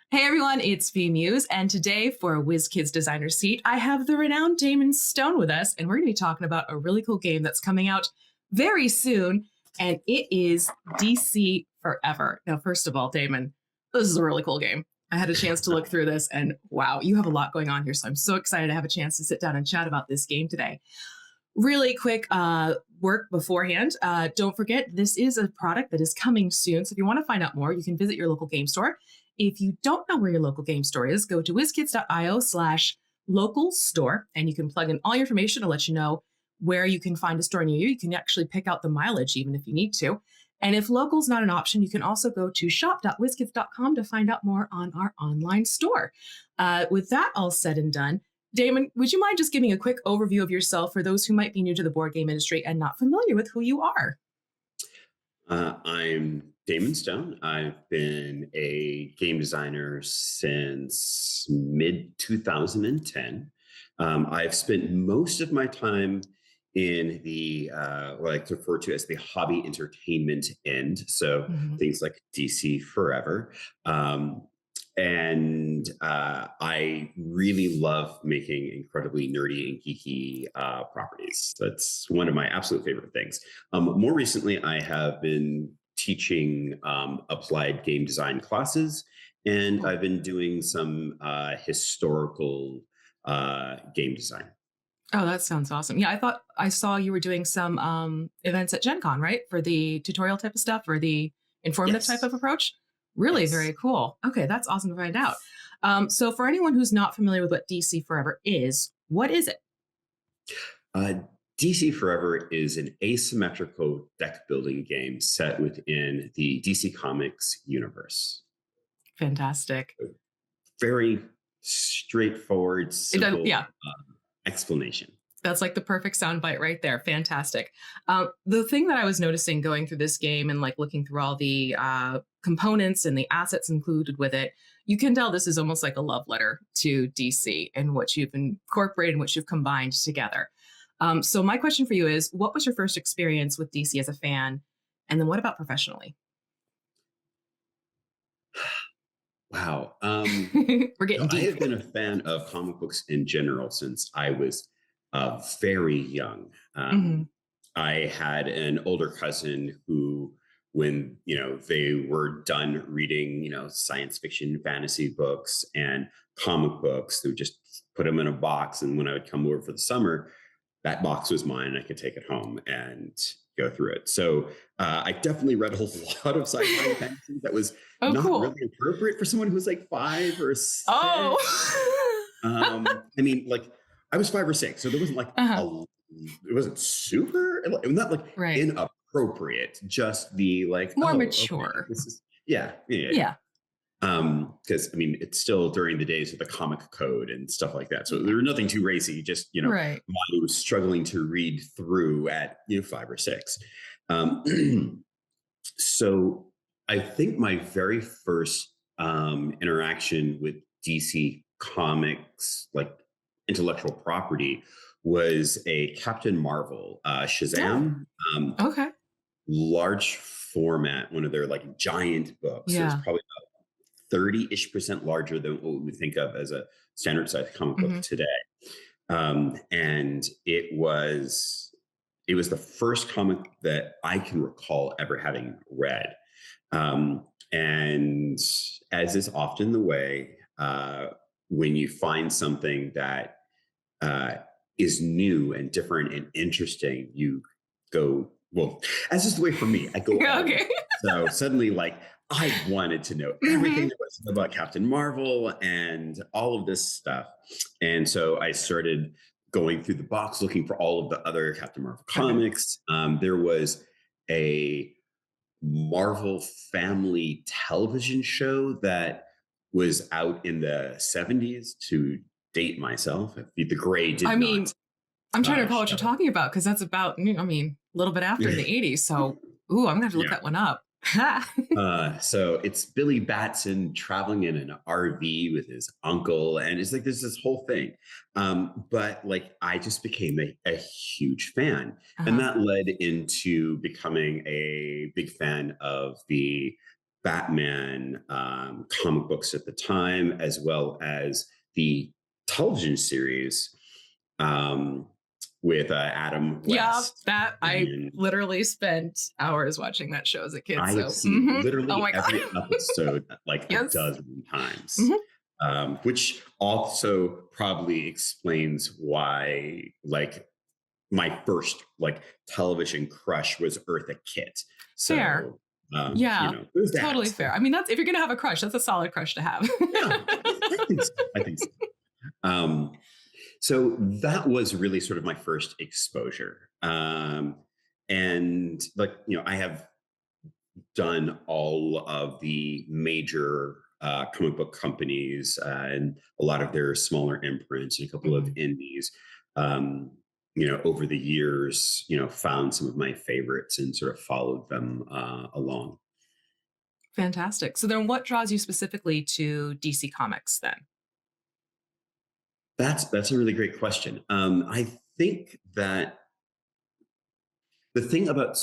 Hey everyone, it's Vee Mus'e, and today for WizKids Designer Seat, I have the renowned Damon Stone with us, and we're going to be talking about a really cool game that's coming out very soon, and it is DC Forever. Now, first of all, Damon, this is a really cool game. I had a chance to look through this, and wow, you have a lot going on here, so I'm so excited to have a chance to sit down and chat about this game today. Really quick work beforehand. Don't forget, this is a product that is coming soon. So if you want to find out more, you can visit your local game store. If you don't know where your local game store is, go to wizkids.io/local store, and you can plug in all your information to let you know where you can find a store near you. You can actually pick out the mileage even if you need to. And if local's not an option, you can also go to shop.wizkids.com to find out more on our online store. With that all said and done, Damon, would you mind just giving a quick overview of yourself for those who might be new to the board game industry and not familiar with who you are? I'm Damon Stone. I've been a game designer since mid 2010. I've spent most of my time in the what I like to refer to as the hobby entertainment end. So Mhm. things like DC Forever. And I really love making incredibly nerdy and geeky properties. That's one of my absolute favorite things. More recently, I have been teaching applied game design classes, and Cool. I've been doing some historical game design. Oh, that sounds awesome. Yeah, I thought I saw you were doing some events at Gen Con, right? For the tutorial type of stuff or the informative type Yes, of approach. Really yes. very cool. Okay, that's awesome to find out. So for anyone who's not familiar with what DC Forever is, what is it? Uh, DC Forever is an asymmetrical deck building game set within the DC Comics universe. Fantastic. Very straightforward, It does, simple yeah. explanation. That's like the perfect soundbite right there. Fantastic. The thing that I was noticing going through this game and like looking through all the components and the assets included with it, you can tell this is almost like a love letter to DC and what you've incorporated and what you've combined together. So my question for you is, what was your first experience with DC as a fan? And then what about professionally? Wow. We're getting I deep. have been a fan of comic books in general since I was very young. Mhm. I had an older cousin who, when they were done reading, science fiction, fantasy books, and comic books, they would just put them in a box. And when I would come over for the summer, that box was mine. I could take it home and go through it. So I definitely read a lot of sci-fi and fantasy that was Oh, not cool. really appropriate for someone who was like 5 or 6. Oh. I mean, like I was 5 or 6, so there wasn't like Uh-huh. it wasn't super, not like Right. inappropriate. Just the like, More oh, okay, mature. this is yeah, yeah, yeah. Yeah. Because I mean, it's still during the days of the comic code and stuff like that, so Yeah. there was nothing too racy. Just Right. I was struggling to read through at 5 or 6. Um, so I think my very first interaction with DC Comics, like intellectual property, was a Captain Marvel Oh, Shazam, um, okay. large format, one of their like giant books. It was Yeah. probably 30-ish% larger than what we think of as a standard size comic book Mhm. today. And it was the first comic that I can recall ever having read. And as is often the way, when you find something that uh, is new and different and interesting, you go, well, as is the way for me, I go Yeah, all in. okay. So suddenly, like, I wanted to know everything Mhm. there was about Captain Marvel and all of this stuff. And so I started going through the box looking for all of the other Captain Marvel Okay. comics. There was a Marvel Family television show that was out in the 70s, to date myself. The Gray I did not mean, I'm trying to recall what you're show. talking about because that's about, I mean, a little bit after the 80s. So, ooh, I'm gonna have to look Yeah. that one up. So it's Billy Batson traveling in an RV with his uncle, and it's like there's this whole thing. But like I just became a huge fan, and Uh-huh. that led into becoming a big fan of the Batman comic books at the time, as well as the television series um, with Adam Yeah, West. that I And literally spent hours watching that show as a kid. I have So, seen oh literally my God. every episode like a Yes. dozen times, Mhm. which also probably explains why, like, my first like television crush was Eartha Kitt. Fair. So, Yeah, there's totally that. fair. I mean, that's if you're gonna have a crush, that's a solid crush to have. Yeah, I think so. I think so. Um, so that was really sort of my first exposure. And like, I have done all of the major comic book companies and a lot of their smaller imprints and a couple of Mhm. indies. Um, over the years, found some of my favorites and sort of followed them along. Fantastic. So then what draws you specifically to DC Comics then? That's a really great question. I think that the thing about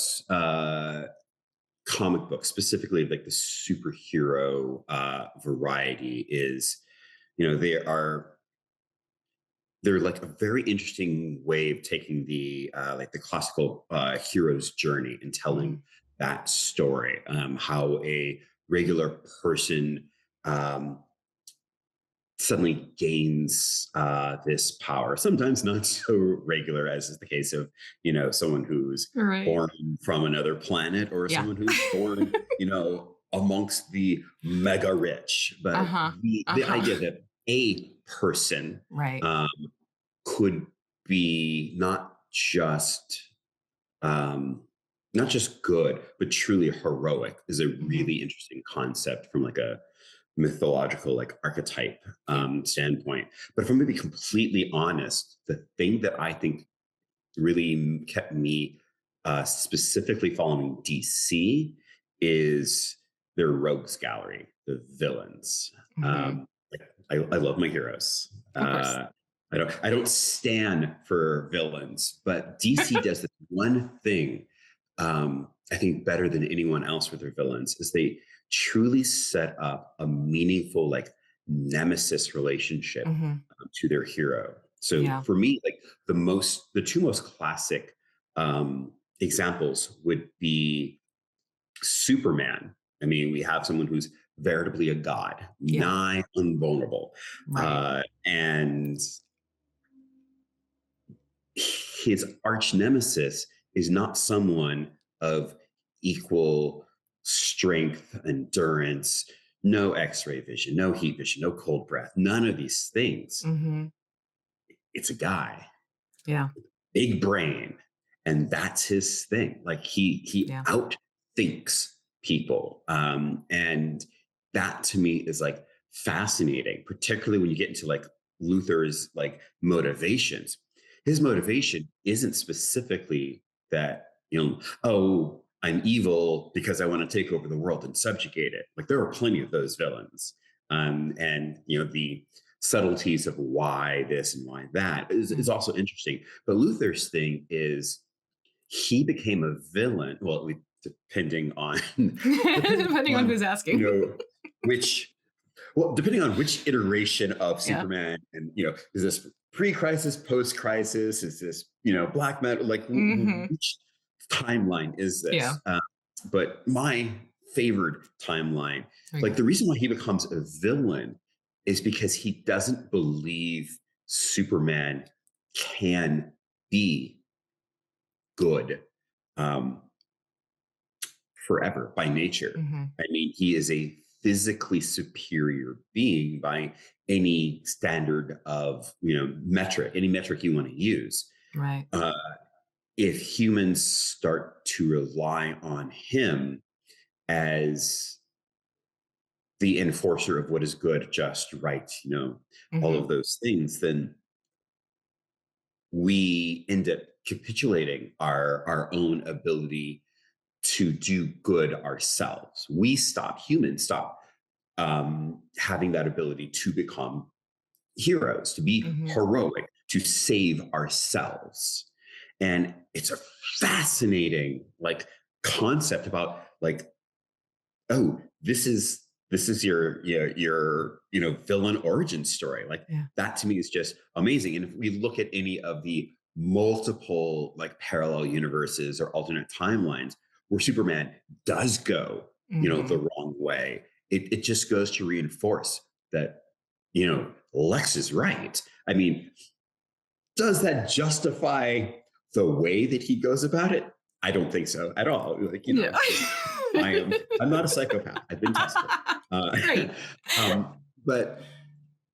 comic books, specifically like the superhero variety, is you know they are they're like a very interesting way of taking the like the classical hero's journey and telling Mhm. that story. How a regular person um, suddenly gains this power. Sometimes not so regular, as is the case of someone who's Right. born from another planet or Yeah. someone who's born amongst the mega rich. But Uh-huh. the Uh-huh. idea that a person Right. um, could be um, not just good, but truly heroic is a Mhm. really interesting concept from like a mythological, like archetype Yeah. standpoint. But if I'm going to be completely honest, the thing that I think really kept me specifically following DC is their rogues gallery, the villains. Mhm. Um, I love my heroes. Of course. I don't stand for villains, but DC does this one thing I think better than anyone else with their villains is they truly set up a meaningful like nemesis relationship Mhm. to their hero. So Yeah. for me, like the two most classic examples would be Superman. I mean, we have someone who's veritably a god, Yeah. nigh invulnerable, Right. and his arch nemesis is not someone of equal strength, endurance, no X-ray vision, no heat vision, no cold breath, none of these things. Mhm. It's a guy, Yeah. big brain, and that's his thing. Like he Yeah. outthinks people, and that to me is like fascinating, particularly when you get into like Luther's like motivations. His motivation isn't specifically that oh, I'm evil because I want to take over the world and subjugate it. Like there are plenty of those villains, and the subtleties of why this and why that is Mm. also interesting. But Luther's thing is he became a villain. Well, depending on depending Depending on on who's asking. which depending on which iteration of Yeah. Superman, and is this pre-crisis, post-crisis? Is this black metal? Like Mhm. which timeline is Yeah. this? But my favored timeline, There you like go. the reason why he becomes a villain, is because he doesn't believe Superman can be good um, forever by nature. Mhm. I mean, he is a physically superior being by any standard of metric, any metric you want to use. Right. Uh, if humans start to rely on him as the enforcer of what is good, just, right, all Mhm. of those things, then we end up capitulating our own ability to do good ourselves. Humans stop having that ability to become heroes, to be Mhm. heroic, to save ourselves. And it's a fascinating like concept about like oh, this is your villain origin story. Like Yeah. that to me is just amazing. And if we look at any of the multiple like parallel universes or alternate timelines where Superman does go, the Hmm. wrong way, it just goes to reinforce that, Lex is right. I mean, does that justify the way that he goes about it? I don't think so at all. Like, Yeah. I'm not a psychopath. I've been tested. Uh, Right. but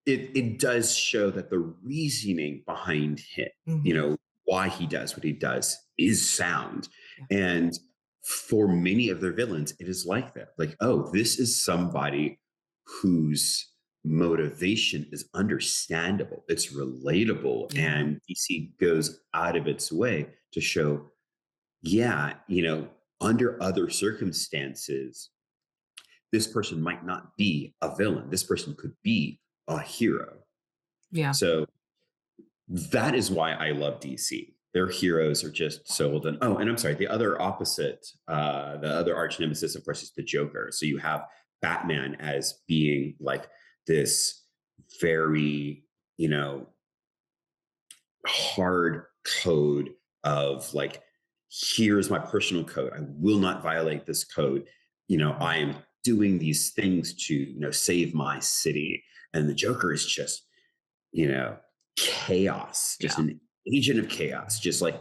it does show that the reasoning behind him, Hmm. why he does what he does is sound. Yeah. And for many of their villains, it is like that. Like, oh, this is somebody whose motivation is understandable, it's relatable, Yeah. and DC goes out of its way to show, yeah, under other circumstances, this person might not be a villain. This person could be a hero. Yeah. So that is why I love DC. Their heroes are just so well done. Oh, and I'm sorry, the other opposite, the other arch nemesis, of course, is the Joker. So you have Batman as being like this very, hard code of like, here's my personal code. I will not violate this code. I am doing these things to, save my city. And the Joker is just, you know, chaos, just Yeah. an agent of chaos, just like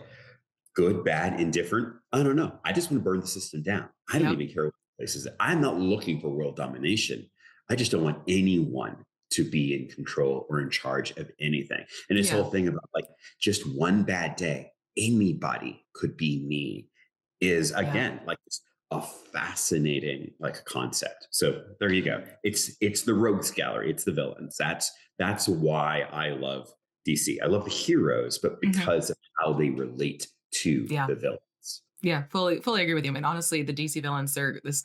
good, bad, indifferent. I don't know. I just want to burn the system down. I don't Yep. even care what places. I'm not looking for world domination. I just don't want anyone to be in control or in charge of anything. And this Yeah. whole thing about like just one bad day, anybody could be me is Yeah. again like a fascinating like concept. So there you go. It's the rogues gallery. It's the villains. That's why I love DC. I love the heroes, but Hmm. because of how they relate to Yeah. the villains. Yeah. Fully agree with you. I mean, honestly, the DC villains are this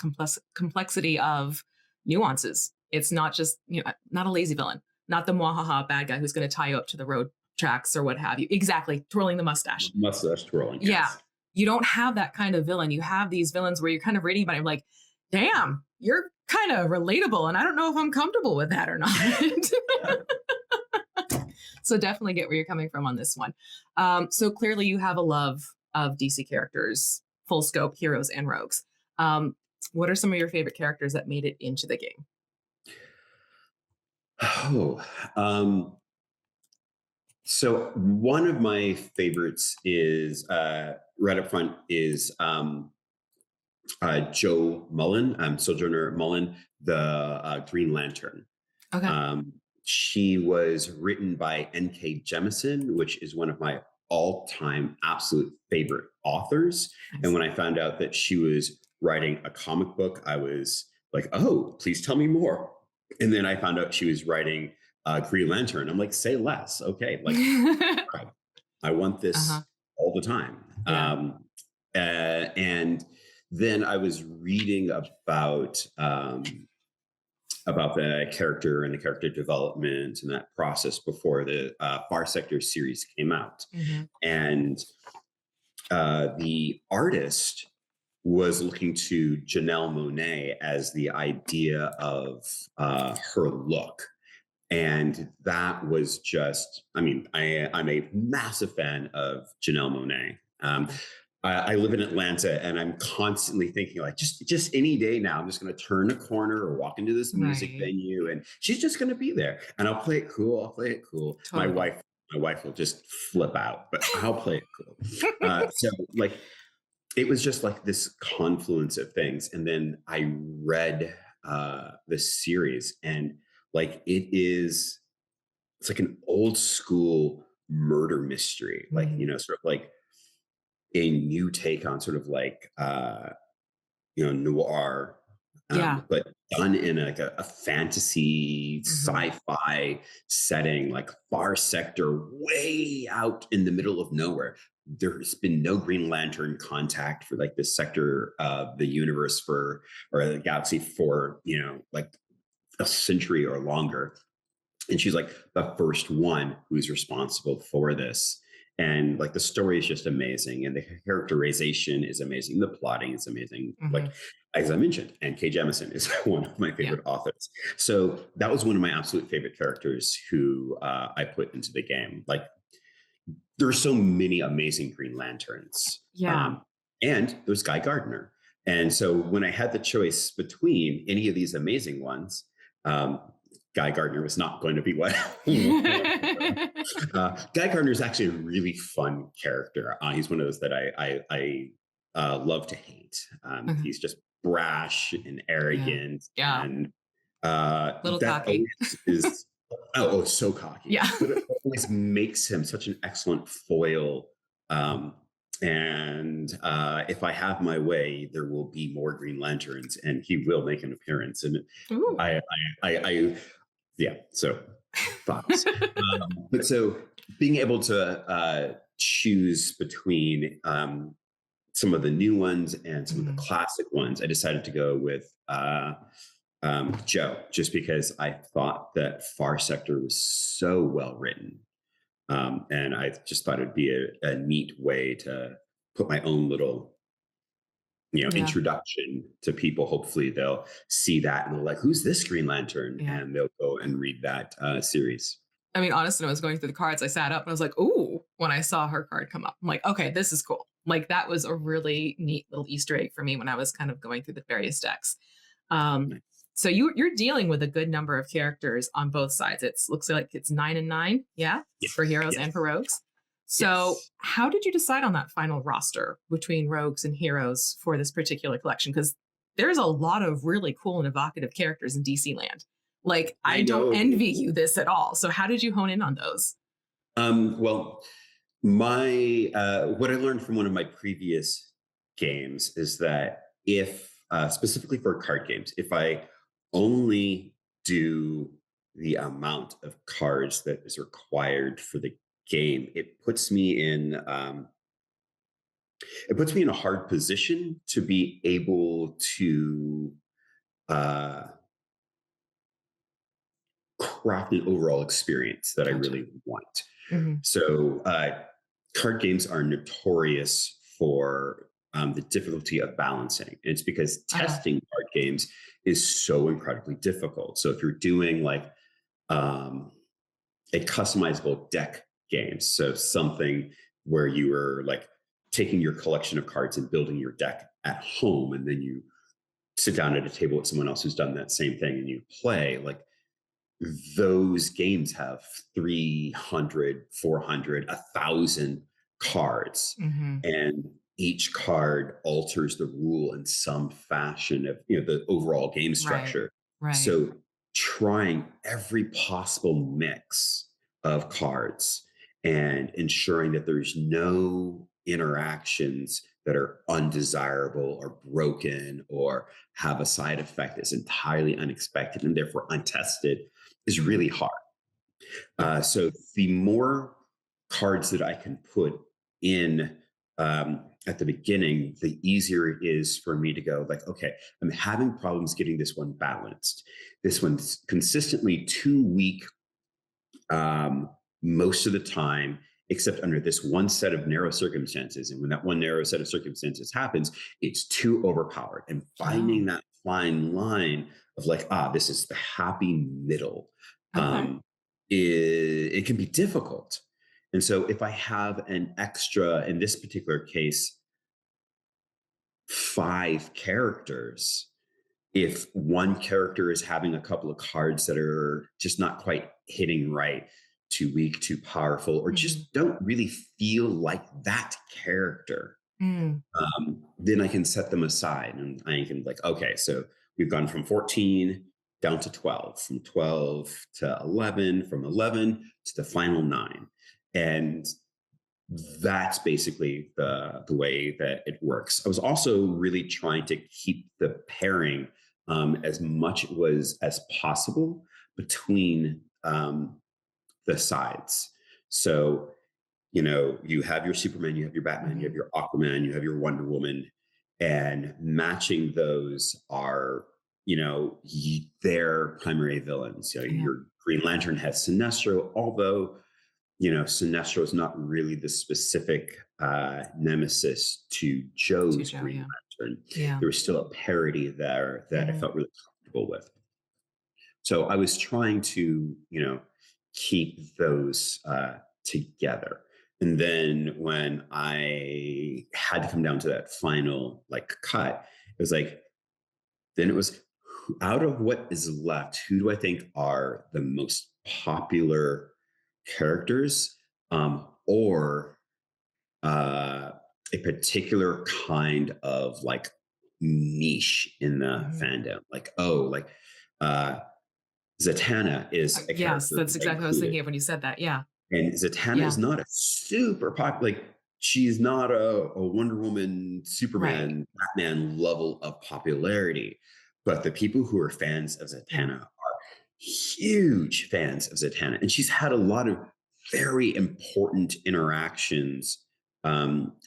complexity of nuances. It's not just, not a lazy villain, not the mwahaha bad guy who's going to tie you up to the road tracks or what have you. Exactly. Twirling the mustache. Mustache twirling, Yeah. yes. You don't have that kind of villain. You have these villains where you're kind of reading about it, like, damn, you're kind of relatable. And I don't know if I'm comfortable with that or not. So definitely get where you're coming from on this one. So clearly you have a love of DC characters, full scope heroes and rogues. What are some of your favorite characters that made it into the game? Oh, so one of my favorites is right up front is Joe Mullen, Sojourner Mullen, the Green Lantern. Okay. Um, she was written by N.K. Jemisin, which is one of my all-time absolute favorite authors. And Nice. when I found out that she was writing a comic book, I was like, "Oh, please tell me more." And then I found out she was writing Green Lantern. I'm like, "Say less, okay?" Like, right. I want Uh-huh. this all the time. Yeah. And then I was reading about the character and the character development and that process before the Far Sector series came out. Hmm. And the artist was looking to Janelle Monáe as the idea of her look. And that was just, I mean, I'm a massive fan of Janelle Monáe. I live in Atlanta, and I'm constantly thinking like, just any day now, I'm just going to turn a corner or walk into this music Right. venue, and she's just going to be there, and I'll play it cool. I'll play it cool. Totally. My wife will just flip out, but I'll play it cool. So like, it was just like this confluence of things, and then I read this series, and like it's like an old school murder mystery, like Mhm. sort of like a new take on sort of like noir, Yeah. but done in like a fantasy Hmm. sci-fi setting, like far sector, way out in the middle of nowhere. There's been no Green Lantern contact for like this sector of the universe for or the galaxy for like a century or longer, and she's like the first one who's responsible for this. And like the story is just amazing, and the characterization is amazing. The plotting is amazing. Like Hmm. as I mentioned, N.K. Jemisin is one of my Yeah. favorite authors. So that was one of my absolute favorite characters who I put into the game. Like there are so many amazing Green Lanterns, Yeah. and there's Guy Gardner. And so when I had the choice between any of these amazing ones, um, Guy Gardner was not going to be one. Guy Gardner is actually a really fun character. He's one of those that I love to hate. Mhm. He's just brash and Yeah. arrogant, Yeah. and Little that cocky. always is. Oh, so cocky, Yeah. but it always makes him such an excellent foil. Um, and if I have my way, there will be more Green Lanterns, and he will make an appearance. And Ooh. I yeah. So thoughts. But so being able to choose between some of the new ones and some of the Mhm. classic ones, I decided to go with Joe, just because I thought that Far Sector was so well written. And I just thought it'd be a neat way to put my own little, Yeah. introduction to people. Hopefully they'll see that and they're like, who's this Green Lantern? Yeah. And they'll go and read that series. I mean, honestly, when I was going through the cards, I sat up and I was like, ooh, when I saw her card come up. I'm like, okay, this is cool. Like that was a really neat little Easter egg for me when I was kind of going through the various decks. Um, Nice. so you're dealing with a good number of characters on both sides. It looks like it's 9 and 9, yeah, Yes. for heroes and Yes. for rogues. So Yes. how did you decide on that final roster between rogues and heroes for this particular collection? Because there's a lot of really cool and evocative characters in DC land. Like I I don't know. envy you this at all. So how did you hone in on those? Well, my what I learned from one of my previous games is that if specifically for card games, if I only do the amount of cards that is required for the game, it puts me in a hard position to be able to uh, craft an overall experience that I Gotcha. really want. Hmm. So, card games are notorious for the difficulty of balancing. It's because Uh-huh. testing card games is so incredibly difficult. So, if you're doing like um, a customizable deck game, so something where you are like taking your collection of cards and building your deck at home, and then you sit down at a table with someone else who's done that same thing and you play, like those games have 300, 400, 1,000 cards, Hmm. and each card alters the rule in some fashion of the overall game Right. structure. Right. So trying every possible mix of cards and ensuring that there's no interactions that are undesirable or broken or have a side effect that's entirely unexpected and therefore untested is Mhm. really hard. Yeah. So the more cards that I can put in at the beginning, the easier it is for me to go like, okay, I'm having problems getting this one balanced. This one's consistently too weak most of the time, except under this one set of narrow circumstances. And when that one narrow set of circumstances happens, it's too overpowered. And Oh, finding that fine line of like, this is the happy middle, okay. um, it can be difficult. And so if I have an extra, in this particular case, 5 characters, if one character is having a couple of cards that are just not quite hitting right, too weak, too powerful, or Hmm. just don't really feel like that character, Mm. then I can set them aside and I can like, okay, so we've gone from 14 down to 12, from 12 to 11, from 11 to the final 9. And that's basically the way that it works. I was also really trying to keep the pairing as much was as possible between the sides. So you have your Superman, you have your Batman, you have Hmm. your Aquaman, you have your Wonder Woman, and matching those are their primary villains. Yeah. Your Green Lantern has Sinestro, although Sinestro is not really the specific nemesis to To Joe's Joe, Green yeah. Lantern. Yeah. There was still a parody there that I Hmm. felt really comfortable with. So I was trying to, keep those together. And then when I had to come down to that final like cut, it was like, then it was out of what is left, who do I think are the most popular characters, or uh, a particular kind of like niche in the Hmm. fandom? Like, oh, like uh, Zatanna is a Yes, character who that's I exactly what I was included, thinking of when you said that. Yeah. and Zatanna is Yeah. not a super popular. Like, she's not a Wonder Woman, Right. Superman, Batman level of popularity, but the people who are fans of Yeah. Zatanna are huge fans of Zatanna, and she's had a lot of very important interactions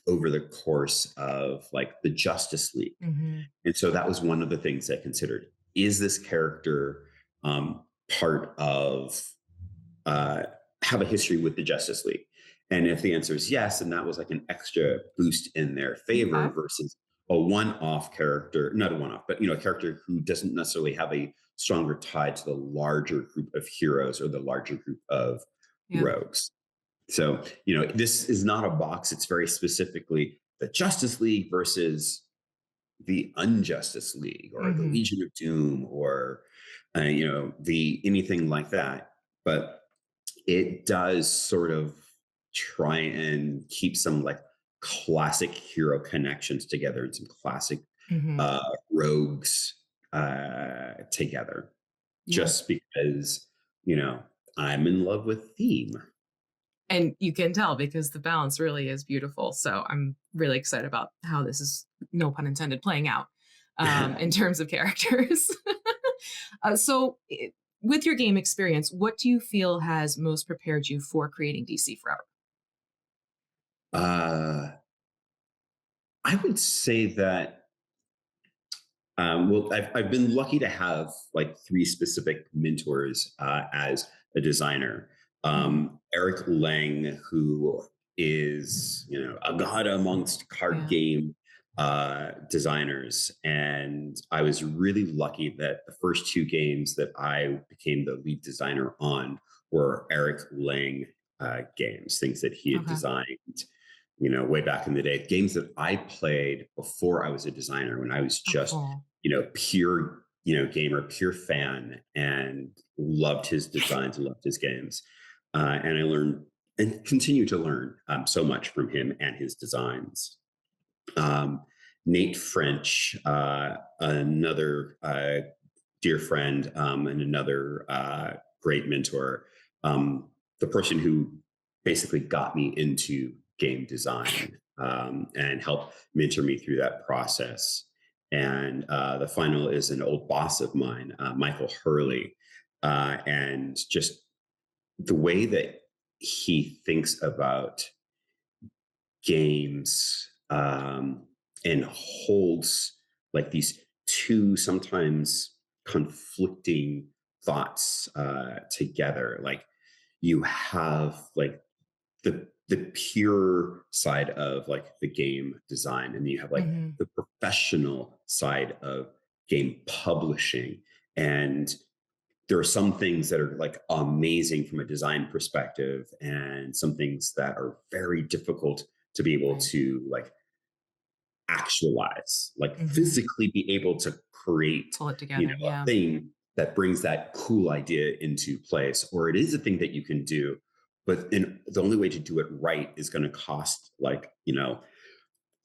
over the course of like the Justice League. Hmm. And so that was one of the things I considered. Is this character part of, uh, have a history with the Justice League? And if the answer is yes, then that was like an extra boost in their Okay. favor versus a one-off character, not a one-off, but a character who doesn't necessarily have a stronger tie to the larger group of heroes or the larger group of Yeah. rogues. So, this is not a box. It's very specifically the Justice League versus the Unjustice League or the Hmm. Legion of Doom or the anything like that. But it does sort of try and keep some like classic hero connections together and some classic Hmm. rogues together. Yeah. Just because you know I'm in love with theme. And you can tell because the balance really is beautiful. So I'm really excited about how this is, no pun intended, playing out in terms of characters. With your game experience, what do you feel has most prepared you for creating DC Forever? uh, I would say that. Well, I've been lucky to have like three specific mentors as a designer. Hmm. Eric Lang, who is a god amongst card Yeah. game designers, and I was really lucky that the first two games that I became the lead designer on were Eric Lang games, things that he had Okay. designed way back in the day, games that I played before I was a designer when I was Oh, just cool. pure, gamer, pure fan, and loved his designs and loved his games. And I learned and continue to learn so much from him and his designs. Um, Nate French, another dear friend and another great mentor, the person who basically got me into game design and helped mentor me through that process. And the final is an old boss of mine, Michael Hurley. And just the way that he thinks about games and holds like these two sometimes conflicting thoughts together. Like you have like the pure side of like the game design, and then you have like Hmm. the professional side of game publishing. And there are some things that are like amazing from a design perspective and some things that are very difficult to be able Right. to like actualize, like Hmm. physically be able to create, Pull it together. a Yeah. thing that brings that cool idea into place, or it is a thing that you can do, but the only way to do it right is going to cost like,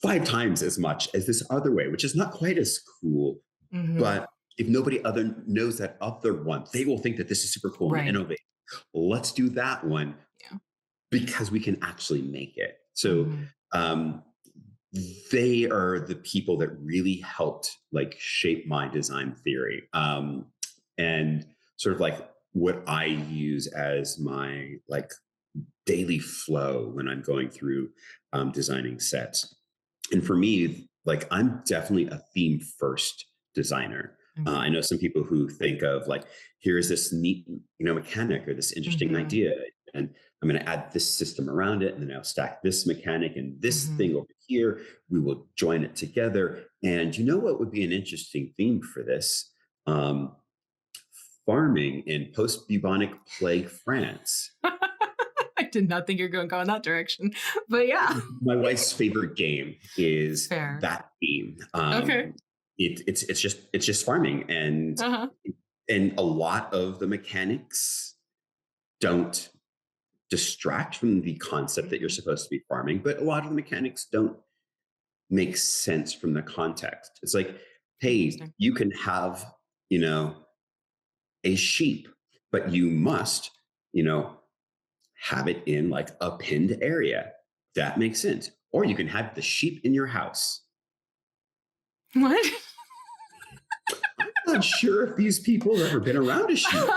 five times as much as this other way, which is not quite as cool. Hmm. But if nobody other knows that other one, they will think that this is super cool and Right. innovate. Let's do that one Yeah. because we can actually make it. So Hmm. um, they are the people that really helped like shape my design theory and sort of like what I use as my like daily flow when I'm going through designing sets. And for me, like I'm definitely a theme first designer. I Okay. know some people who think of like, here's this neat, mechanic or this interesting Hmm. idea, and I'm going to add this system around it, and then I'll stack this mechanic and this Hmm. thing over here. We will join it together. And you know what would be an interesting theme for this? Um, Farming in post-bubonic plague France. I did not think you were going to go in that direction, but yeah, My wife's favorite game is fair. that theme. Okay. It's just farming, Uh huh. and a lot of the mechanics don't distract from the concept that you're Hmm. supposed to be farming, but a lot of the mechanics don't make sense from the context. It's like, hey, Interesting. you can have, you know, a sheep, but you must, you know, have it in like a pinned area. That makes sense. Or you can have the sheep in your house. What? I'm not sure if these people have ever been around a sheep.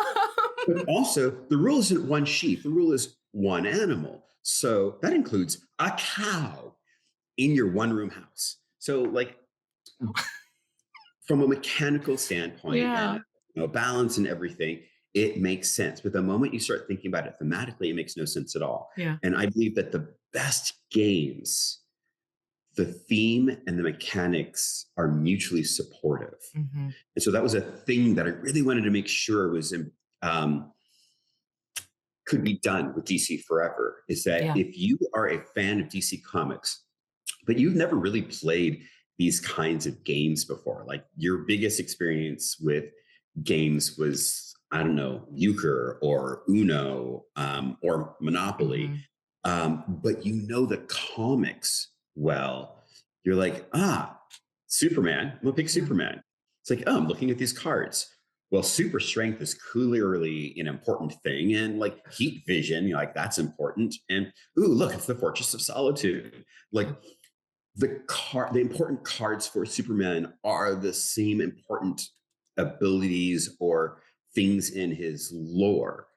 But also, the rule isn't one sheep, the rule is one animal. So that includes a cow in your one room house. So, like, from a mechanical standpoint and Yeah. balance and everything, it makes sense. But the moment you start thinking about it thematically, it makes no sense at all. Yeah. And I believe that the best games, the theme and the mechanics are mutually supportive. Hmm. And so that was a thing that I really wanted to make sure was um, could be done with DC Forever. Is that Yeah. if you are a fan of DC Comics, but you've never really played these kinds of games before, like your biggest experience with games was, I don't know, euchre or Uno, or Monopoly, Hmm. but you know the comics well, you're like, Superman. I'm gonna pick Yeah. Superman. It's like, I'm looking at these cards. Well, super strength is clearly an important thing, and like heat vision, like that's important. And ooh, look, it's the Fortress of Solitude. Like the important cards for Superman are the same important abilities or things in his lore.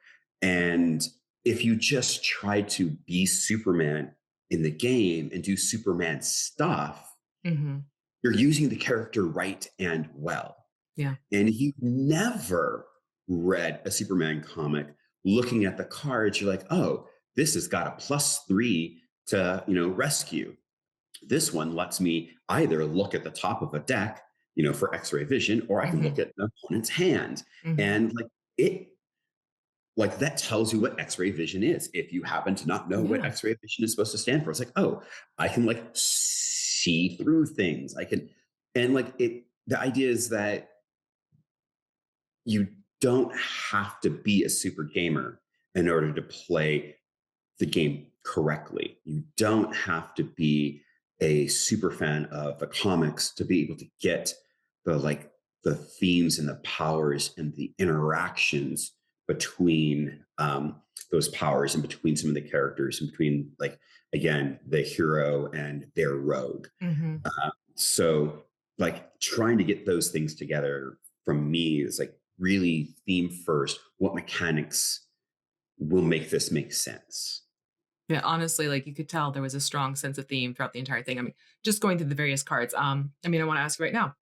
And if you just try to be Superman in the game and do Superman stuff, Hmm. you're using the character right and well. Yeah. And if you never read a Superman comic, looking at the cards, you're like, oh, this has got a +3 to, rescue. This one lets me either look at the top of a deck, for X-ray vision, or I can look Hmm. at the opponent's hand. Hmm. And it like that tells you what X-ray vision is. If you happen to not know what Yeah. X-ray vision is supposed to stand for, it's like, oh, I can like see through things. I can, and like it. The idea is that you don't have to be a super gamer in order to play the game correctly. You don't have to be a super fan of the comics to be able to get the themes and the powers and the interactions between those powers and between some of the characters and between like again the hero and their rogue. Hmm. So like trying to get those things together from me is like really theme first. What mechanics will make this make sense? Yeah, honestly, like you could tell there was a strong sense of theme throughout the entire thing. I mean, just going through the various cards. I mean, I want to ask you right now,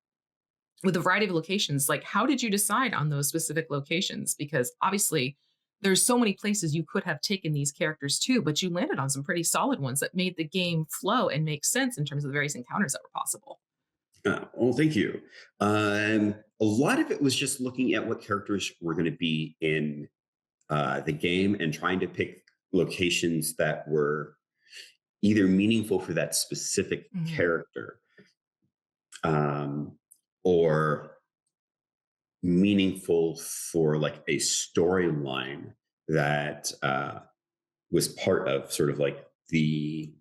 with a variety of locations, like how did you decide on those specific locations? Because obviously there's so many places you could have taken these characters to, but you landed on some pretty solid ones that made the game flow and make sense in terms of the various encounters that were possible. Well, thank you. A lot of it was just looking at what characters were going to be in the game and trying to pick locations that were either meaningful for that specific Hmm. character, um, or meaningful for like a storyline that was part of sort of like the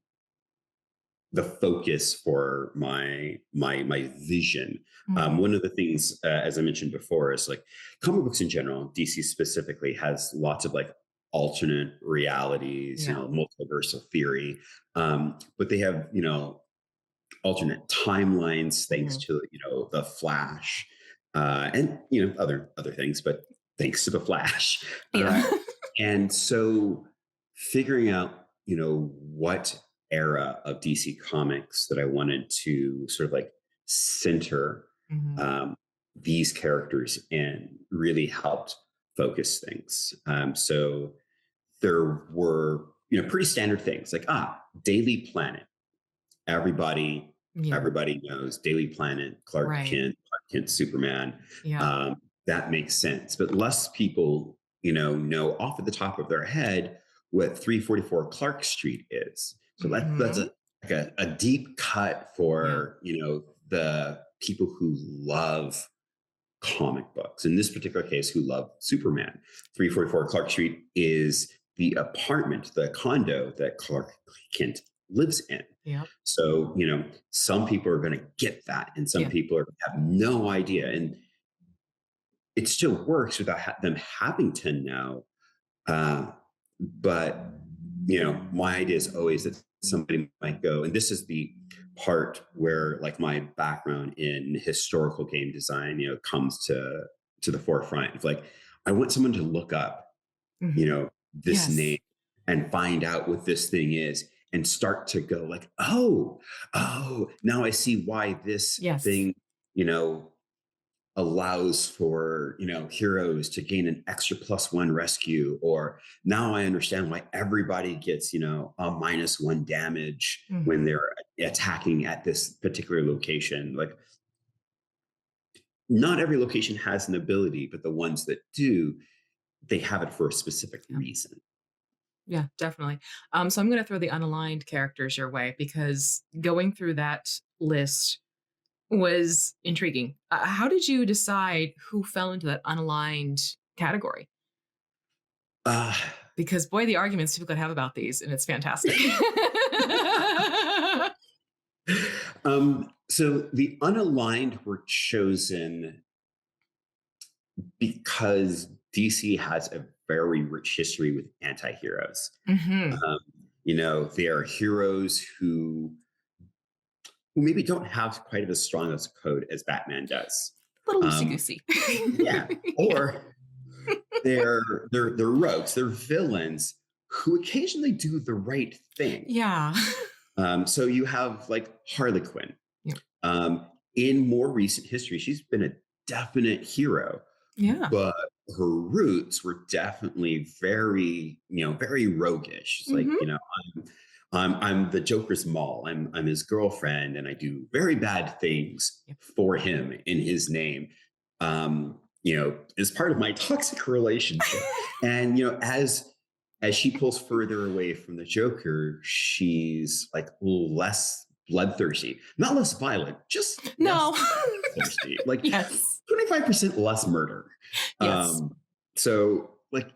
focus for my vision. Hmm. One of the things, as I mentioned before, is like comic books in general. DC specifically has lots of like alternate realities, Yeah. multiversal theory, but they have alternate timelines thanks Hmm. to the Flash, and other things, but thanks to the Flash, Yeah. and so figuring out what era of DC Comics that I wanted to sort of like center Hmm. um, these characters in really helped focus things. So there were, pretty standard things like, Daily Planet. Everybody, Yeah. everybody knows Daily Planet, Right. Clark Kent, Superman. Yeah. That makes sense. But less people, know off at the top of their head what 344 Clark Street is. So that's Hmm. a deep cut Yeah. for, the people who love comic books. In this particular case, who love Superman. 344 Clark Street is the apartment, the condo that Clark Kent lives in. Yeah. So, some people are going to get that, and some Yeah. people have no idea. And it still works without them having to know. But, my idea is always that somebody might go, and this is the part where like my background in historical game design, comes to the forefront. It's like, I want someone to look up, Hmm. this Yes. name and find out what this thing is and start to go like, oh, now I see why this Yes. thing, you know, allows for, heroes to gain an extra +1 rescue, or now I understand why everybody gets, a -1 damage when Hmm. they're attacking at this particular location. Like, not every location has an ability, but the ones that do, they have it for a specific Yeah. reason. Yeah, definitely. So I'm going to throw the unaligned characters your way because going through that list was intriguing. How did you decide who fell into that unaligned category? uh, Because boy, the arguments people could have about these, and it's fantastic. so the unaligned were chosen because DC has a very rich history with anti-heroes. Hmm. Um, they are heroes who maybe don't have quite as strong as a code as Batman does. Little loosey Um, goosey. yeah, Yeah. or they're rogues, they're villains who occasionally do the right thing. Yeah. So you have like Harley Quinn. Yeah. Um, in more recent history, she's been a definite hero, Yeah. but her roots were definitely very, very roguish. It's like, Hmm. I'm the Joker's mall. I'm his girlfriend, and I do very bad things Yep. for him in his name. As part of my toxic relationship. And as she pulls further away from the Joker, she's like less bloodthirsty, not less violent, just less No. bloodthirsty. Like Yes. 25% less murder. Yes. So like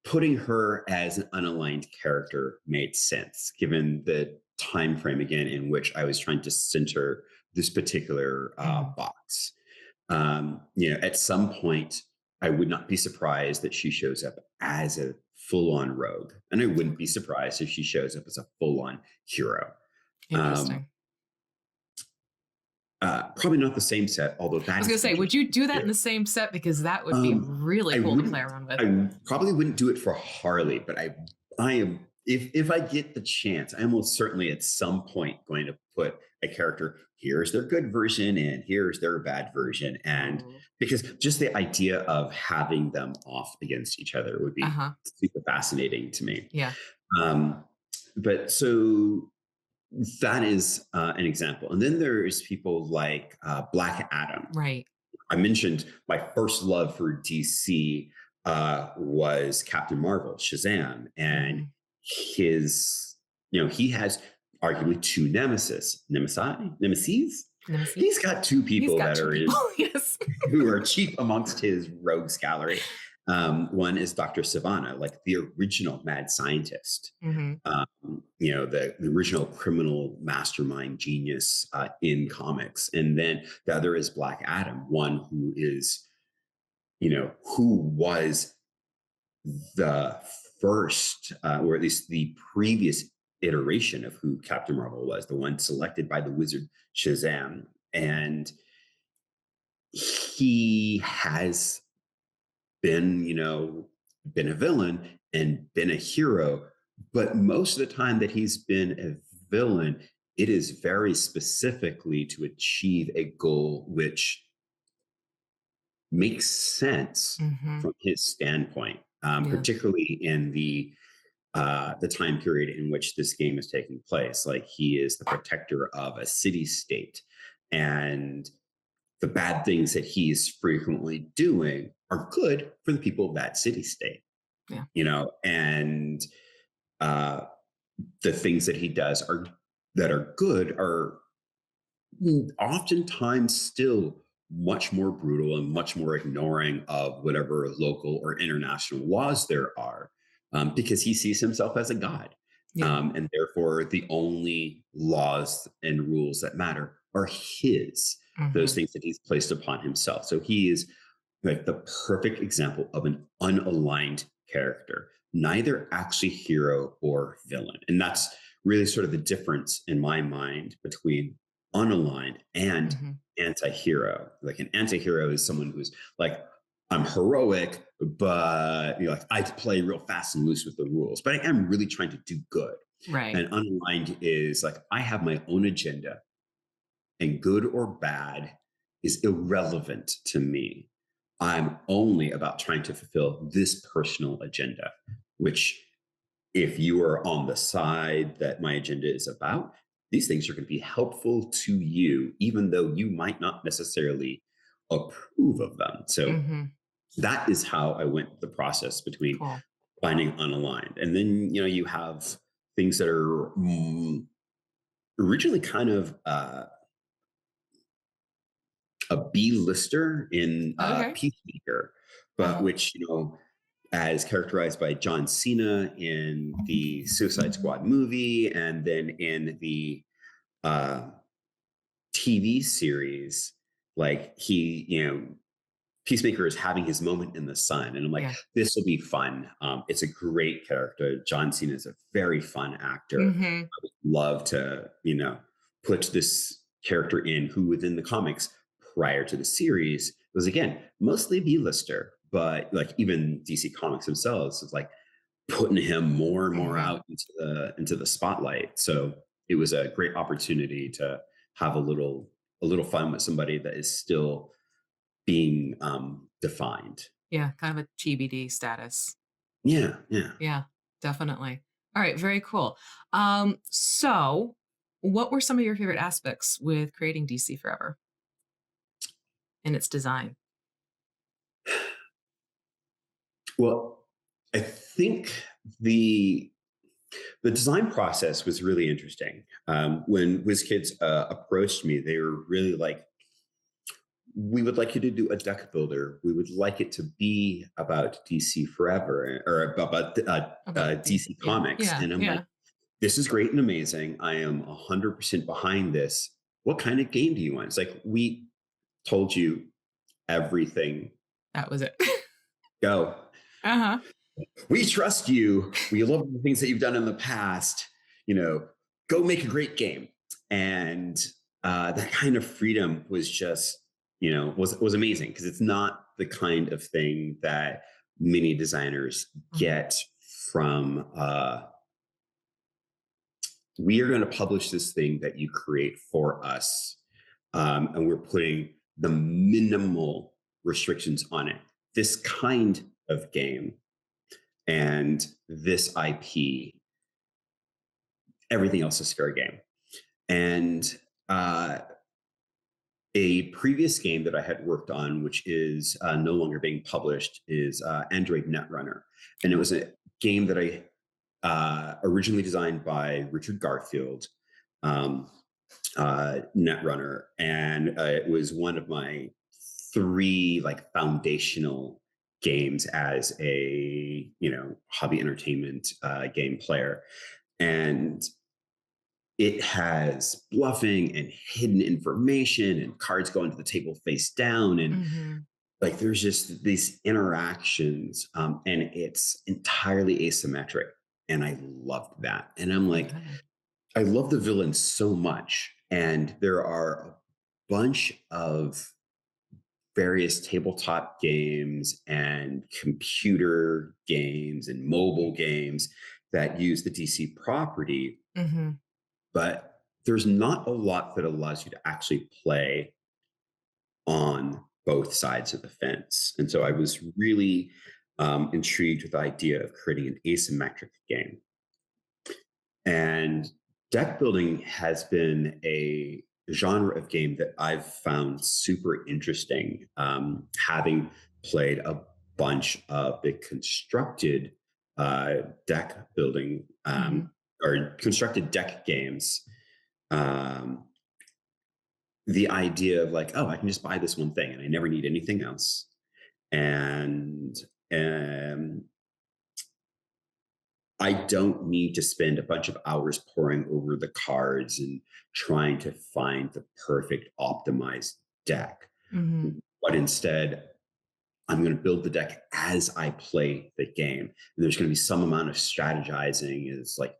putting her as an unaligned character made sense given the time frame again in which I was trying to center this particular Mhm. box. At some point, I would not be surprised that she shows up as a full-on rogue, and I wouldn't be Okay. surprised if she shows up as a full-on hero. Um, Interesting. Probably not the same set, although I that was is gonna say, would you interesting do that in too. the same set? Because that would be Um, really I cool to wouldn't. play around with. I probably wouldn't do it for Harley, but I am. If I get the chance, I am most certainly at some point going to put a character. Here's their good version, and here's their bad version, and Oh. because just the idea of having them off against each other would be Uh-huh. super fascinating to me. Yeah. Um, but so that is an example, and then there's people like Black Adam. Right. I mentioned my first love for DC was Captain Marvel, Shazam, and Mhm. his, he has arguably two nemesis. Nemesis. He's got two He's people got that 2 are people. Yes. who are chief amongst his rogues gallery. One is Dr. Savannah, like the original mad scientist, Mhm. the original criminal mastermind genius in comics. And then the other is Black Adam, one who is, who was the first, or at least the previous iteration of who Captain Marvel was, the one selected by the wizard Shazam. And he has been, been a villain and been a hero. But most of the time that he's been a villain, it is very specifically to achieve a goal which makes sense Mhm. from his standpoint. Yeah. particularly in the time period in which this game is taking place. Like he is the protector of a city state, and the bad things that he's frequently doing are good for the people of that city state, Yeah. and uh, the things that he does are that are good are oftentimes still much more brutal and much more ignoring of whatever local or international laws there are, because he sees himself as a god. Yeah. And therefore, the only laws and rules that matter are his, those Hmm. things that he's placed upon himself. So he is like the perfect example of an unaligned character, neither actually hero or villain. And that's really sort of the difference in my mind between unaligned and Hmm. anti-hero. Like an anti-hero is someone who's like, I'm heroic, but like I play real fast and loose with the rules, but I am really trying to do good. Right. And unaligned is like I have my own agenda, and good or bad is irrelevant to me. I'm only about trying to fulfill this personal agenda, which, if you are on the side that my agenda is about, these things are going to be helpful to you, even though you might not necessarily approve of them. So Hmm. that is how I went the process between Cool. finding unaligned. And then, you have things that are originally kind of a B-lister in Okay. Peacemaker, but Uh-huh. which, as characterized by John Cena in the Suicide Squad movie, and then in the uh, TV series, like Peacemaker is having his moment in the sun, and I'm like, Yeah. this will be fun. It's a great character. John Cena is a very fun actor. Hmm. I would love to, put this character in who, within the comics prior to the series, was again mostly B-lister, but like even DC Comics themselves is like putting him more and more Hmm. out into the spotlight. So it was a great opportunity to have a little fun with somebody that is still being defined. Yeah. Kind of a TBD status. Yeah, yeah. Yeah, definitely. All right, very cool. So what were some of your favorite aspects with creating DC Forever and its design? Well, I think the the design process was really interesting. When WizKids approached me, they were really like, "We would like you to do a deck builder. We would like it to be about DC Forever or about About DC. DC Yeah. Comics." Yeah. And I'm like, Yeah. "This is great and amazing. I am 100% behind this. What kind of game do you want?" It's like, we told you everything. That was it. Go. Uh-huh. We trust you. We love the things that you've done in the past. You know, go make a great game. And that kind of freedom was just, was amazing, because it's not the kind of thing that many designers Mhm. get from. We are going to publish this thing that you create for us, and we're putting the minimal restrictions on it. This kind of game and this IP, everything else is fair game. And uh, a previous game that I had worked on, which is no longer being published, is Android Netrunner. And it Oh, was a game that I originally designed by Richard Garfield, um, Netrunner. And it was one of my three like foundational games as a hobby entertainment game player. And it has bluffing and hidden information and cards going to the table face down, and mhm. like there's just these interactions, and it's entirely asymmetric, and I loved that. And I'm like, Okay. I love the villain so much, and there are a bunch of various tabletop games and computer games and mobile games that use the DC property, Mhm. but there's not a lot that allows you to actually play on both sides of the fence. And so I was really intrigued with the idea of creating an asymmetric game. And deck building has been a genre of game that I've found super interesting, having played a bunch of the constructed deck building or constructed deck games. Um, the idea of like, oh, I can just buy this one thing and I never need anything else. And um, I don't need to spend a bunch of hours poring over the cards and trying to find the perfect optimized deck. Hmm. But instead, I'm going to build the deck as I play the game. And there's going to be some amount of strategizing is like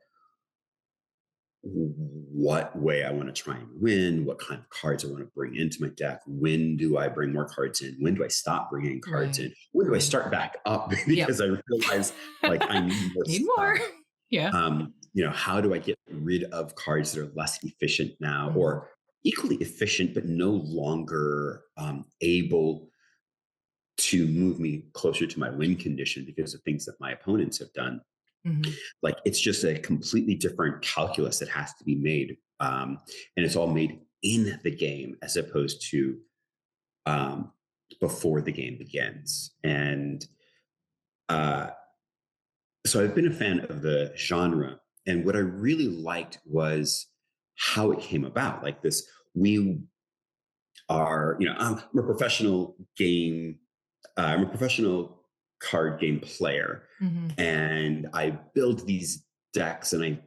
what way I want to try and win, what kind of cards I want to bring into my deck. When do I bring more cards in? When do I stop bringing cards in? Right. When do I Right. start back up? Yep. Because I realize like I need more Need more. stuff. Yeah. How do I get rid of cards that are less efficient now Hmm. or equally efficient, but no longer able to move me closer to my win condition because of things that my opponents have done? Hmm. Like it's just a completely different calculus that has to be made. And it's all made in the game as opposed to um, before the game begins. And uh, so I've been a fan of the genre. And what I really liked was how it came about. Like this, we are, I'm a professional game, I'm a professional card game player. Hmm. And I build these decks and I,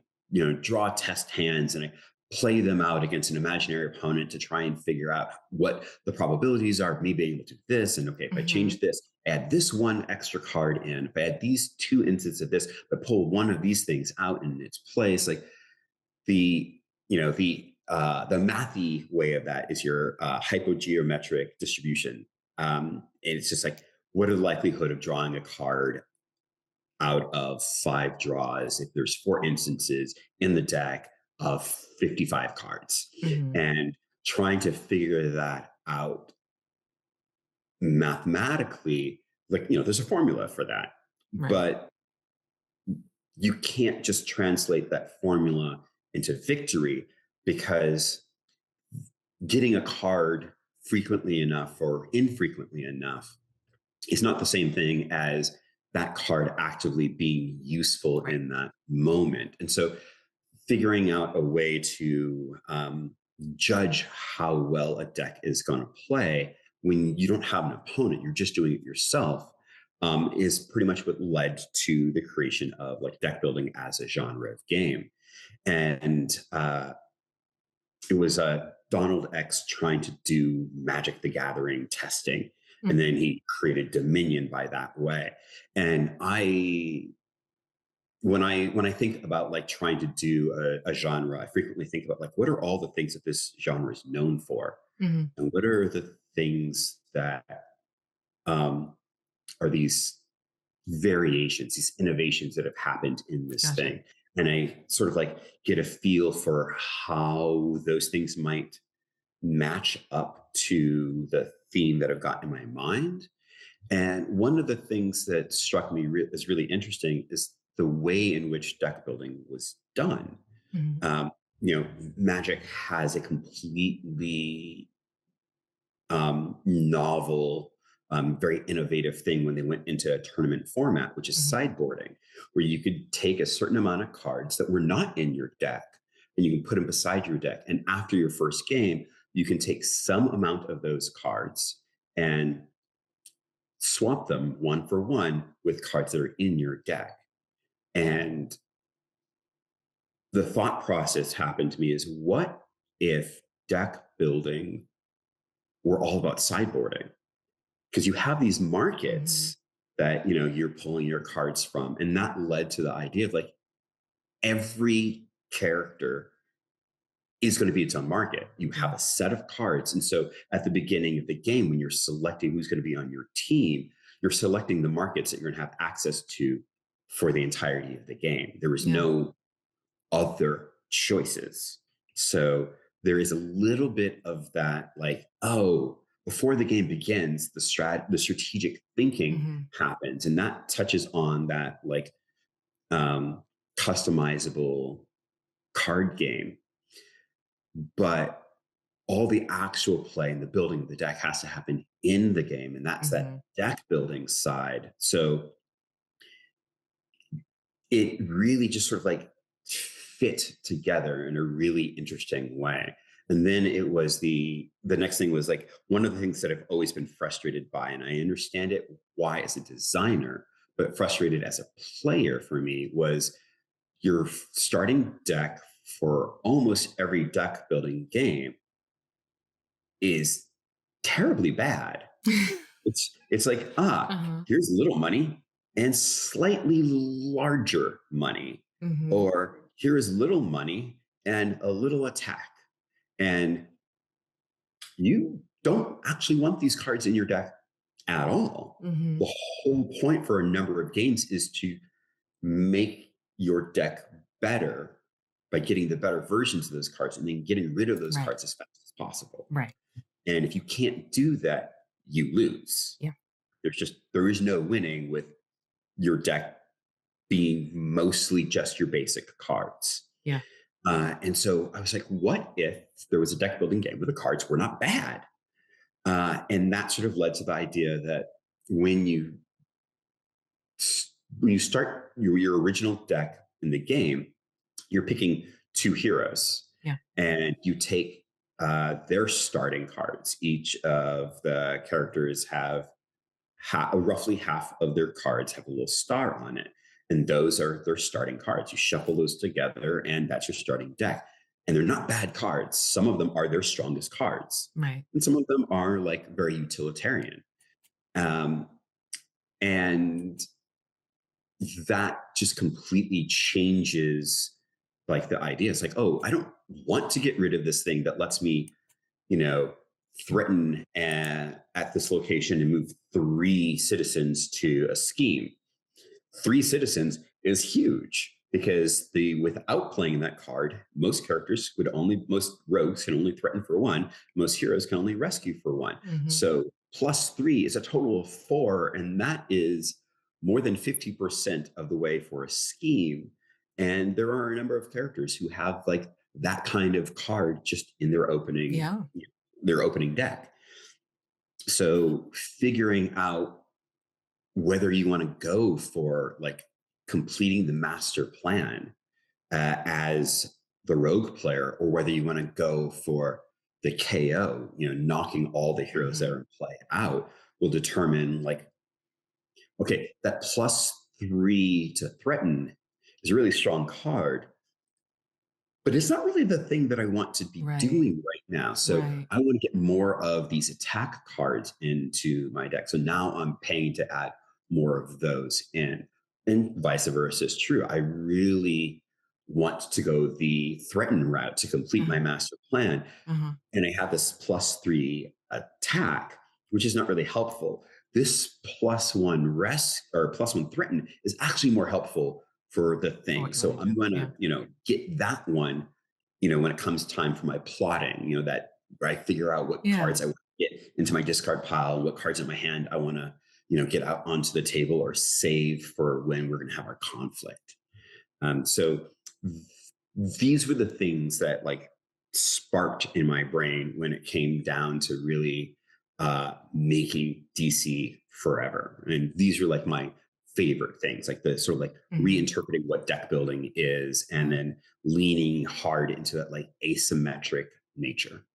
draw test hands and I play them out against an imaginary opponent to try and figure out what the probabilities are of me being able to do this. And okay, if I Hmm. change this, add this one extra card in, if I add these two instances of this, but pull one of these things out in its place, like the, the mathy way of that is your hypogeometric distribution. And it's just like, what are the likelihood of drawing a card out of 5 draws if there's 4 instances in the deck of 55 cards, Hmm. and trying to figure that out mathematically. Like, there's a formula for that, Right. but you can't just translate that formula into victory, because getting a card frequently enough or infrequently enough is not the same thing as that card actively being useful Right. in that moment. And so figuring out a way to judge how well a deck is going to play when you don't have an opponent, you're just doing it yourself, is pretty much what led to the creation of like deck building as a genre of game. And it was Donald X trying to do Magic the Gathering testing. And then Hmm. he created Dominion by that way. And when I think about like trying to do a genre, I frequently think about like what are all the things that this genre is known for, Hmm. and what are the things that um, are these variations, these innovations that have happened in this Gotcha. thing. And I sort of like get a feel for how those things might match up to the theme that I've got in my mind. And one of the things that struck me as really interesting is the way in which deck building was done. Hmm. Um, Magic has a completely novel, very innovative thing when they went into a tournament format, which is Hmm. sideboarding, where you could take a certain amount of cards that were not in your deck and you can put them beside your deck. And after your first game, you can take some amount of those cards and swap them one for one with cards that are in your deck. And the thought process happened to me is, what if deck building were all about sideboarding? Because you have these Hmm. markets that you're pulling your cards from, and that led to the idea of like every character is going to be its own market. You have Yeah. a set of cards, and so at the beginning of the game when you're selecting who's going to be on your team, you're selecting the markets that you're going to have access to for the entirety of the game. There was Yeah. no other choices. So there is a little bit of that, like, oh, before the game begins, the strategic thinking Hmm. happens, and that touches on that like um, customizable card game. But all the actual play and the building of the deck has to happen in the game, and that's that Hmm. deck building side. So it really just sort of like fit together in a really interesting way. And then it was the next thing was like one of the things that I've always been frustrated by, and I understand it why as a designer, but frustrated as a player for me was your starting deck for almost every deck building game is terribly bad. It's like, Uh-huh. here's little money and slightly larger money, Hmm. or here is little money and a little attack. And you don't actually want these cards in your deck at all. Hmm. The whole point for a number of games is to make your deck better by getting the better versions of those cards and then getting rid of those Right. cards as fast as possible. Right. And if you can't do that, you lose. Yeah. There is no winning with your deck being mostly just your basic cards. Yeah. And so I was like, what if there was a deck building game where the cards were not bad? And that sort of led to the idea that when you when you start your original deck in the game, you're picking two heroes, Yeah. and you take their starting cards. Each of the characters have roughly half of their cards have a little star on it. And those are their starting cards. You shuffle those together, and that's your starting deck. And they're not bad cards. Some of them are their strongest cards, Right. and some of them are like very utilitarian. Um, and that just completely changes like the idea. It's like, oh, I don't want to get rid of this thing that lets me, you know, threaten at this location and move three citizens to a scheme. Three citizens is huge because the without playing that card, most rogues can only threaten for one, most heroes can only rescue for one. Hmm. So plus three is a total of four, and that is more than 50% of the way for a scheme. And there are a number of characters who have like that kind of card just in Yeah. their opening deck. So figuring out whether you want to go for like completing the master plan as the rogue player, or whether you want to go for the KO, knocking all the heroes that Hmm. are in play out, will determine like, okay, that plus three to threaten is a really strong card, but it's not really the thing that I want to be Right. doing right now. So Right. I want to get more of these attack cards into my deck. So now I'm paying to add more of those in. And vice versa is true. I really want to go the threaten route to complete my Uh-huh. master plan. Uh-huh. And I have this plus three attack, which is not really helpful. This plus one rest or plus one threaten is actually more helpful for the For thing. what you want So to I'm do. going Yeah. to, get that one, when it comes time for my plotting, that where I figure out what Yeah. cards I want to get into my discard pile, what cards in my hand I want to, get out onto the table or save for when we're going to have our conflict. So these were the things that like sparked in my brain when it came down to really making DC forever. And these are like my favorite things, like the sort of like Hmm. reinterpreting what deck building is, and Yeah. then leaning hard into that like asymmetric nature.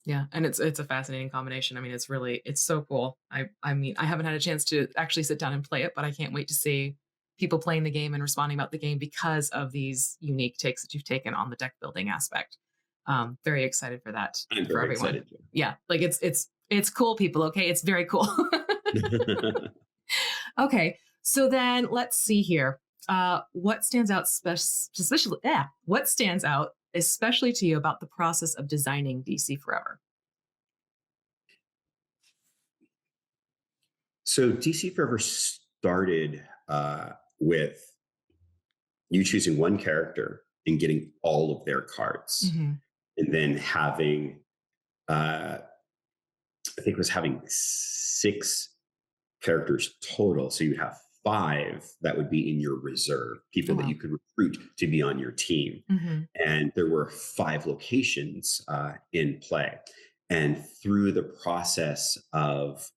Yeah, and it's a fascinating combination. I mean, it's so cool. I mean, I haven't had a chance to actually sit down and play it, but I can't wait to see people playing the game and responding about the game because of these unique takes that you've taken on the deck building aspect. Very excited for that I'm for very everyone. excited Yeah, like it's cool, people. Okay, it's very cool. to. Okay, so then let's see here. What stands out what stands out especially to you about the process of designing DC Forever? So DC Forever started with you choosing one character and getting all of their cards, Hmm. and then having uh, I think it was having 6 characters total. So you'd have 5 that would be in your reserve, Oh people that wow. you could recruit to be on your team. Hmm. And there were 5 locations in play. And through the process of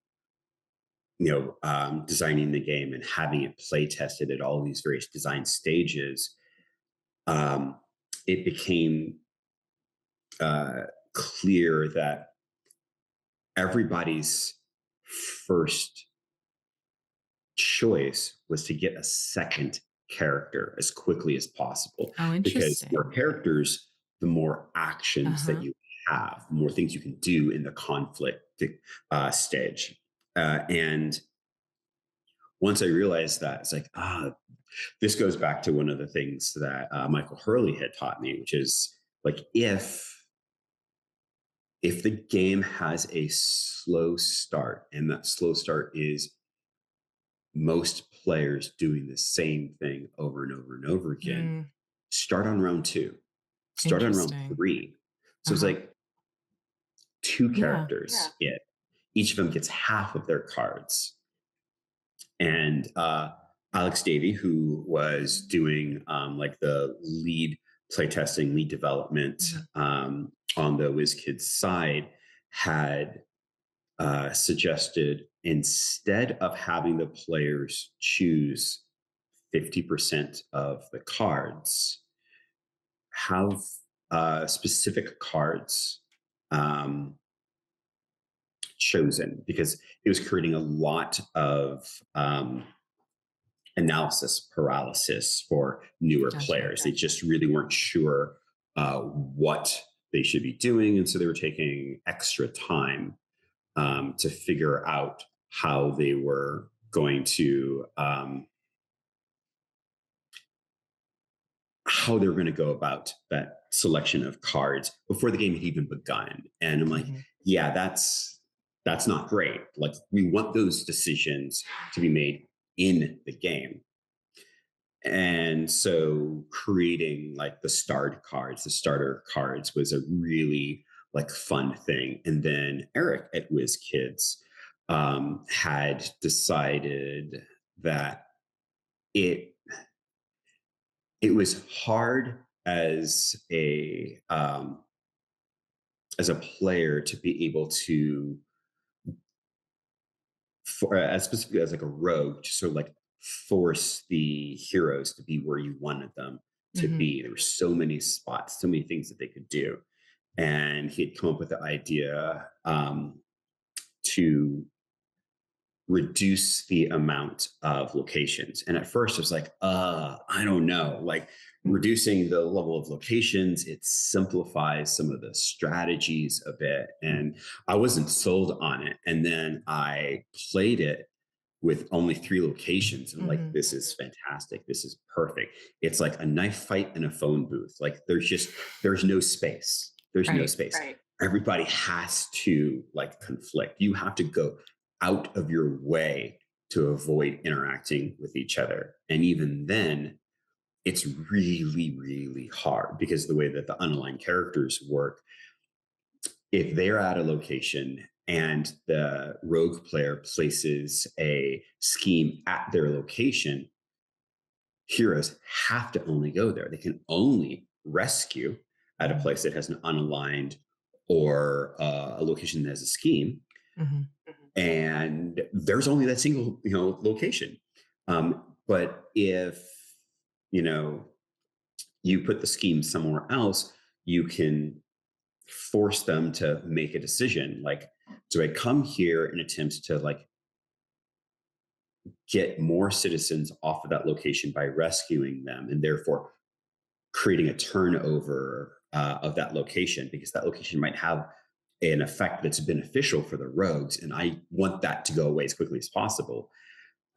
designing the game and having it play tested at all these various design stages, um, it became uh, clear that everybody's first choice was to get a second character as quickly as possible, Oh, because the more interesting. characters, the more actions that Uh-huh. you have, the more things you can do in the conflict stage. And once I realized that, it's like, this goes back to one of the things that Michael Hurley had taught me, which is like, if the game has a slow start, and that slow start is most players doing the same thing over and over and over again, Mm, start on round 2, start on round interesting. 3. So it's Uh-huh. like 2 Yeah. characters in. Each of them gets half of their cards. And Alex Davey, who was doing like the lead playtesting, lead development Mhm. on the WizKids side, had suggested, instead of having the players choose 50% of the cards, have specific cards um, chosen, because it was creating a lot of analysis paralysis for newer Gotcha. players. They just really weren't sure what they should be doing. And so they were taking extra time to figure out how they were going to how they were going to go about that selection of cards before the game had even begun. And I'm like, Mhm. yeah, that's not great. Like, we want those decisions to be made in the game. And so creating like the starter cards was a really like fun thing. And then Eric at WizKids had decided that it it was hard as a player to be able to, as specifically as like a rogue, to sort of like force the heroes to be where you wanted them to Mhm. be. There were so many spots, so many things that they could do. And he had come up with the idea to reduce the amount of locations. And at first I was like, I don't know, like reducing the level of locations, it simplifies some of the strategies a bit. And I wasn't sold on it. And then I played it with only 3 locations. And I'm like, Mhm. this is fantastic. This is perfect. It's like a knife fight in a phone booth. Like, there's no space. There's no Right. space. Right. Everybody has to like conflict. You have to go out of your way to avoid interacting with each other. And even then, it's really, really hard, because the way that the unaligned characters work, if they're at a location and the rogue player places a scheme at their location, heroes have to only go there. They can only rescue at a Mhm. place that has an unaligned or a location that has a scheme. Mhm. And there's only that single, location. But if you know you put the scheme somewhere else, you can force them to make a decision. Like, do I come here and attempt to like get more citizens off of that location by rescuing them, and therefore creating a turnover of that location, because that location might have an effect that's beneficial for the rogues, and I want that to go away as quickly as possible.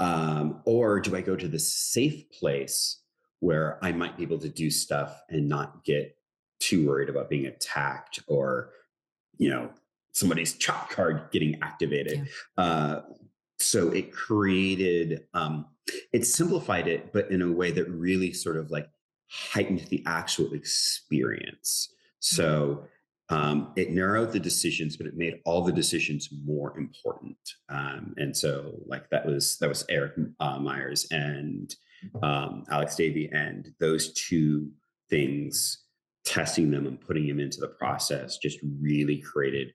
Or do I go to the safe place where I might be able to do stuff and not get too worried about being attacked, or you know somebody's chop card getting activated? Yeah. Uh, so it simplified it, but in a way that really sort of like heightened the actual experience. Mhm. So It narrowed the decisions, but it made all the decisions more important. And so, like that was Eric Myers and Alex Davey, and those two things, testing them and putting them into the process, just really created.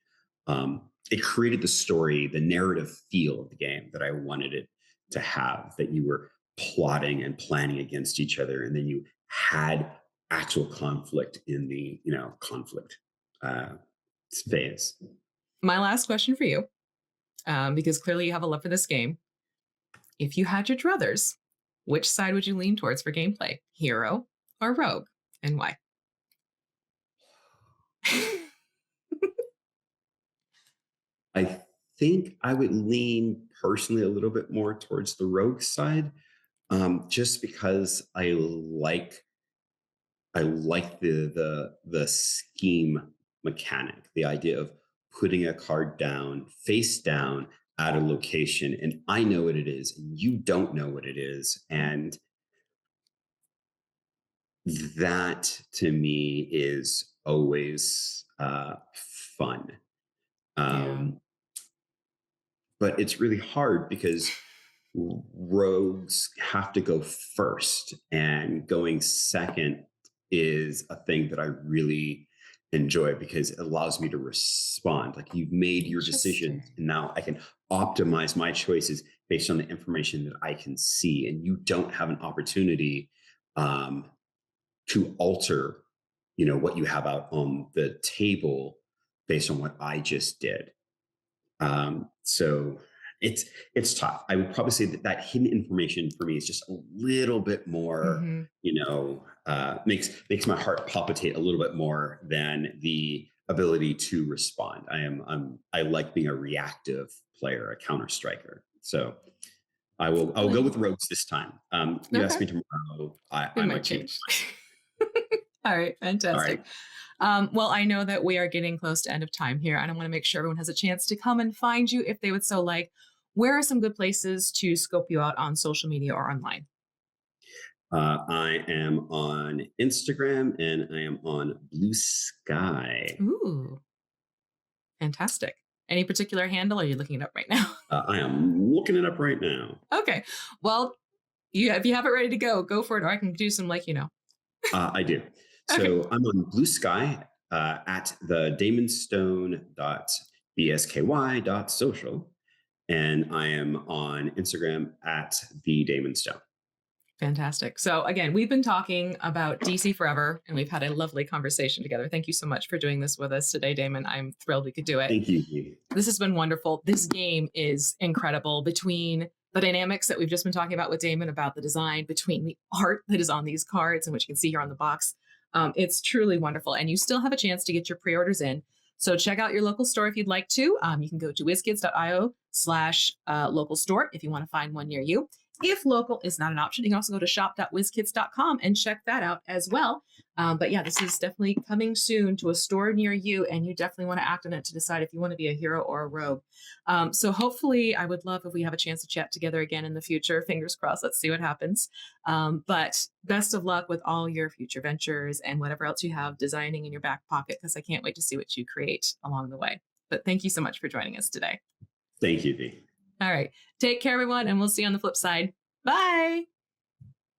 It created the story, the narrative feel of the game that I wanted it to have. That you were plotting and planning against each other, and then you had actual conflict in the conflict uh, phase. My last question for you, because clearly you have a love for this game. If you had your druthers, which side would you lean towards for gameplay? Hero or rogue? And why? I think I would lean personally a little bit more towards the rogue side, just because I like the scheme mechanic, the idea of putting a card down, face down at a location, and I know what it is, and you don't know what it is, and that to me is always fun. Yeah. Um, but it's really hard because rogues have to go first, and going second is a thing that I really enjoy because it allows me to respond. Like, you've made your decisions, Interesting. and now I can optimize my choices based on the information that I can see, and you don't have an opportunity um, to alter what you have out on the table based on what I just did. So it's it's tough. I would probably say that hidden information for me is just a little bit more, Hmm. makes my heart palpitate a little bit more than the ability to respond. I like being a reactive player, a counter striker. So I'll go with rogues this time. You asked Okay. me tomorrow, It I might might change. change. All right, All right. fantastic. Well, I know that we are getting close to end of time here, and I want to make sure everyone has a chance to come and find you if they would so like. Where are some good places to scope you out on social media or online? I am on Instagram and I am on Blue Sky. Ooh, fantastic. Any particular handle? Or are you looking it up right now? I am looking it up right now. Okay. Well, if you have it ready to go for it, or I can do some I do. Okay. So I'm on Blue Sky at the damonstone.bsky.social. And I am on Instagram at the Damon Stone. Fantastic. So again, we've been talking about DC forever, and we've had a lovely conversation together. Thank you so much for doing this with us today, Damon. I'm thrilled we could do it. Thank you. This has been wonderful. This game is incredible, between the dynamics that we've just been talking about with Damon about the design, between the art that is on these cards and which you can see here on the box. It's truly wonderful. And you still have a chance to get your pre-orders in. So check out your local store if you'd like to. You can go to wizkids.io/local store if you want to find one near you. If local is not an option, you can also go to shop.wizkids.com and check that out as well. But yeah, this is definitely coming soon to a store near you, and you definitely want to act on it to decide if you want to be a hero or a rogue. So hopefully, I would love if we have a chance to chat together again in the future. Fingers crossed. Let's see what happens. But best of luck with all your future ventures and whatever else you have designing in your back pocket, because I can't wait to see what you create along the way. But thank you so much for joining us today. Thank you, V. All right. Take care, everyone, and we'll see you on the flip side. Bye.